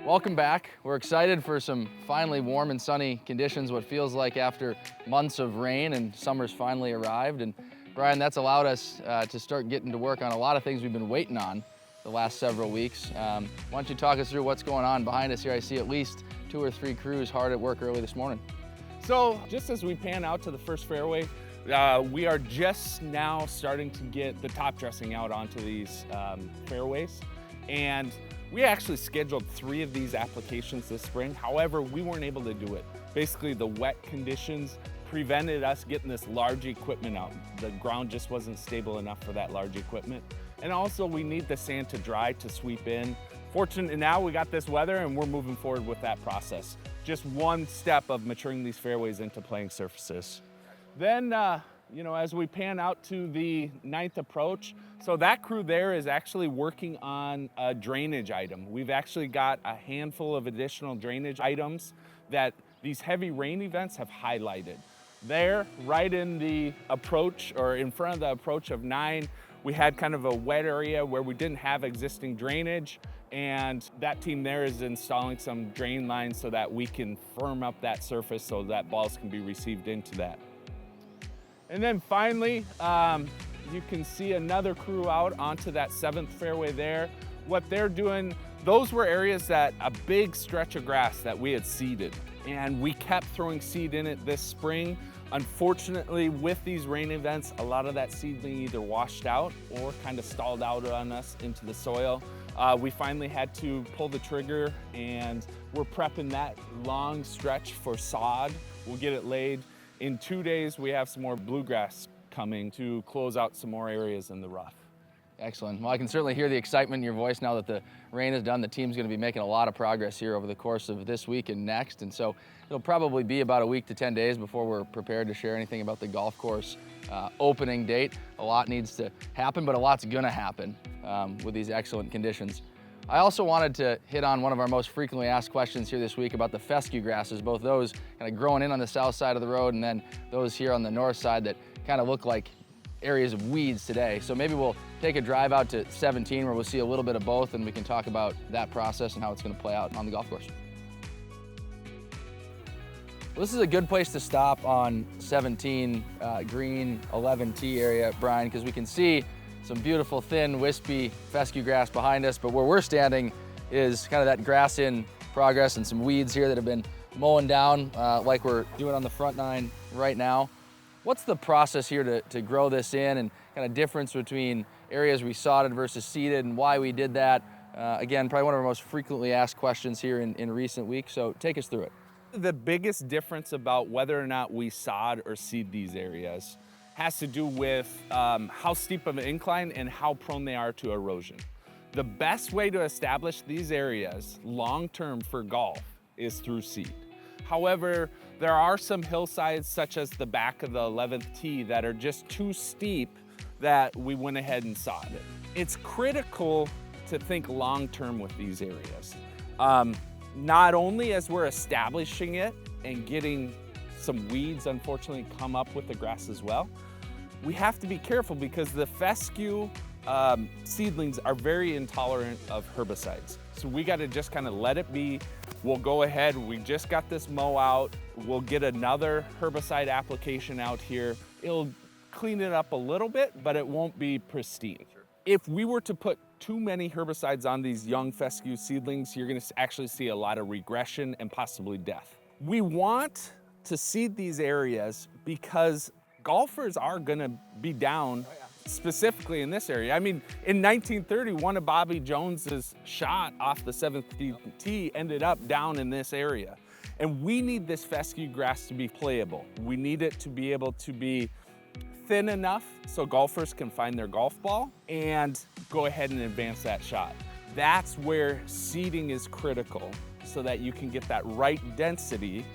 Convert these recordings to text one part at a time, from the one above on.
Welcome back. We're excited for some finally warm and sunny conditions, what feels like after months of rain, and summer's finally arrived. And Brian, that's allowed us to start getting to work on a lot of things we've been waiting on the last several weeks. Why don't you talk us through what's going on behind us here? I see at least 2 or 3 crews hard at work early this morning. So just as we pan out to the first fairway, we are just now starting to get the top dressing out onto these fairways. And we actually scheduled 3 of these applications this spring. However, we weren't able to do it. Basically, the wet conditions prevented us getting this large equipment out. The ground just wasn't stable enough for that large equipment. And also, we need the sand to dry to sweep in. Fortunately, now we got this weather and we're moving forward with that process. Just one step of maturing these fairways into playing surfaces. Then, as we pan out to the 9th approach, so that crew there is actually working on a drainage item. We've actually got a handful of additional drainage items that these heavy rain events have highlighted. There, right in the approach, or in front of the approach of 9, we had kind of a wet area where we didn't have existing drainage, and that team there is installing some drain lines so that we can firm up that surface so that balls can be received into that. And then finally, you can see another crew out onto that 7th fairway there. What they're doing, those were areas that a big stretch of grass that we had seeded, and we kept throwing seed in it this spring. Unfortunately, with these rain events, a lot of that seedling either washed out or kind of stalled out on us into the soil. We finally had to pull the trigger, and we're prepping that long stretch for sod. We'll get it laid. In 2 days, we have some more bluegrass coming to close out some more areas in the rough. Excellent. Well, I can certainly hear the excitement in your voice now that the rain is done. The team's going to be making a lot of progress here over the course of this week and next. And so it'll probably be about a week to 10 days before we're prepared to share anything about the golf course opening date. A lot needs to happen, but a lot's going to happen with these excellent conditions. I also wanted to hit on one of our most frequently asked questions here this week about the fescue grasses, both those kind of growing in on the south side of the road and then those here on the north side that kind of look like areas of weeds today. So maybe we'll take a drive out to 17 where we'll see a little bit of both, and we can talk about that process and how it's going to play out on the golf course. Well, this is a good place to stop on 17 green 11T area, Brian, because we can see some beautiful, thin, wispy fescue grass behind us, but where we're standing is kind of that grass in progress and some weeds here that have been mowing down like we're doing on the front 9 right now. What's the process here to grow this in, and kind of difference between areas we sodded versus seeded and why we did that? Again, probably one of our most frequently asked questions here in recent weeks, so take us through it. The biggest difference about whether or not we sod or seed these areas has to do with how steep of an incline and how prone they are to erosion. The best way to establish these areas long-term for golf is through seed. However, there are some hillsides such as the back of the 11th tee that are just too steep that we went ahead and sod it. It's critical to think long-term with these areas. Not only as we're establishing it and getting some weeds, unfortunately, come up with the grass as well, we have to be careful because the fescue seedlings are very intolerant of herbicides. So we got to just kind of let it be. We'll go ahead, we just got this mow out. We'll get another herbicide application out here. It'll clean it up a little bit, but it won't be pristine. If we were to put too many herbicides on these young fescue seedlings, you're going to actually see a lot of regression and possibly death. We want to seed these areas because golfers are going to be down specifically in this area. I mean, in 1930, one of Bobby Jones's shot off the 7th tee ended up down in this area. And we need this fescue grass to be playable. We need it to be able to be thin enough so golfers can find their golf ball and go ahead and advance that shot. That's where seeding is critical so that you can get that right density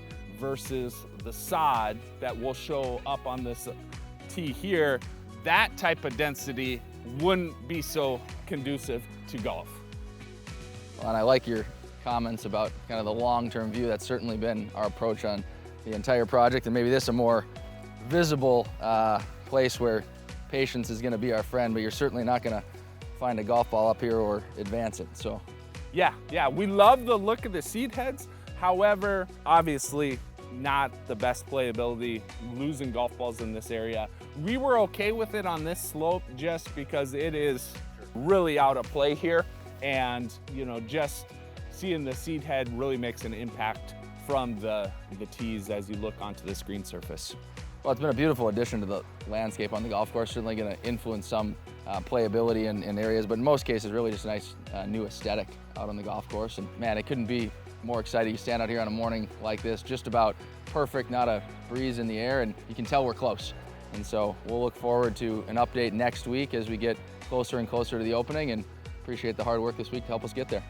versus the sod that will show up on this tee here. That type of density wouldn't be so conducive to golf. Well, and I like your comments about kind of the long-term view. That's certainly been our approach on the entire project, and maybe this a more visible place where patience is going to be our friend, but you're certainly not going to find a golf ball up here or advance it. So Yeah, we love the look of the seed heads. However, obviously not the best playability, losing golf balls in this area. We were okay with it on this slope just because it is really out of play here. And, you know, just seeing the seed head really makes an impact from the tees as you look onto this green surface. Well, it's been a beautiful addition to the landscape on the golf course. Certainly going to influence some playability in areas, but in most cases, really just a nice new aesthetic out on the golf course. And man, it couldn't be more exciting. You stand out here on a morning like this, just about perfect, not a breeze in the air, and you can tell we're close. And so we'll look forward to an update next week as we get closer and closer to the opening, and appreciate the hard work this week to help us get there.